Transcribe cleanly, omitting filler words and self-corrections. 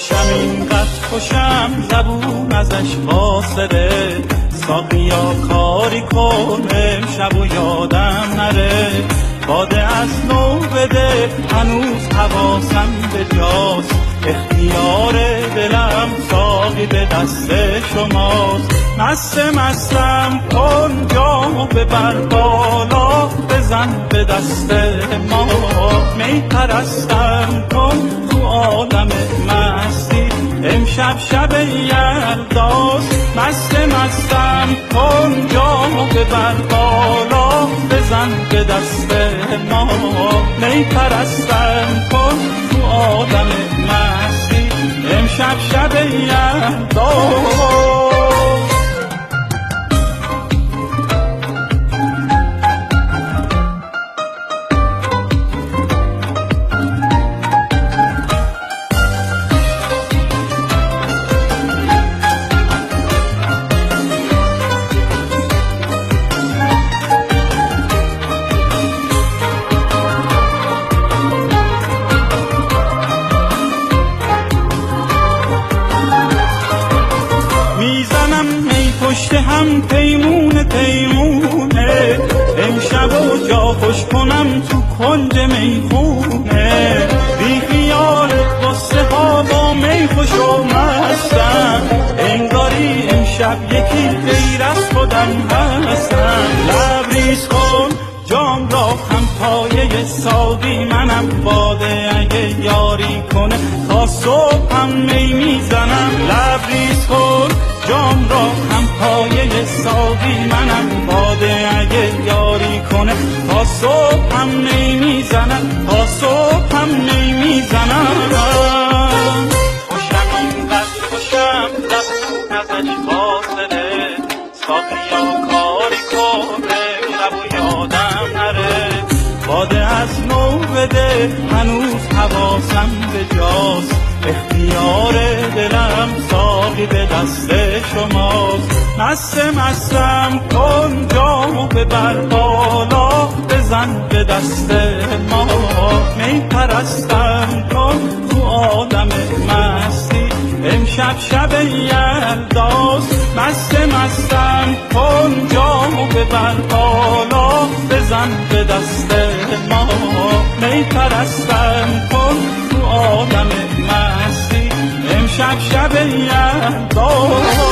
خوشم اینقدر خوشم زبون ازش فاصله، ساقیا کاری کن امشب و یادم نره. باده از نو بده هنوز حواسم به جاست، اختیار دلم ساقی به دست شماست. مستم کن جامو ببر بالا، بزن به دست ما. می پرستم کن تو عالم مستی، امشب شب یلداست. مستم کن جامو ببر بالا، بزن به دست ما. می پرستم کن تو عالم مستی، امشب شب یلداست. میزنم می پشت هم پیمونه پیمونه، امشب و جا خوش کنم تو کنج میخونه. بی خیال قصه ها با می خوش و مستم، انگاری امشب یکی غیر از خودم هستم. لبریز کن جام را هم پایه ساقی منم، باده اگه یاری کنه تا صبح هم می میزنم. لبریز کن جام را هم پایه ساقی منم، باده اگه یاری کنه تا صبح هم می میزنم، تا صبح هم می میزنم. خوشم اینقدر خوشم زبون ازش فاصله، ساقیا کاری کنه شب و یادم نره. باده از نو بده هنوز حواسم به جاست، اختیار دلم ساقی به دست شماست. مستم کن جامو ببر بالا، بزن به دست ما. می پرستم کن تو عالم مستی، امشب شب یلداست. مستم کن جامو ببر بالا، بزن به دست ما. می پرستم کن تو عالم مستی، امشب شب یلداست.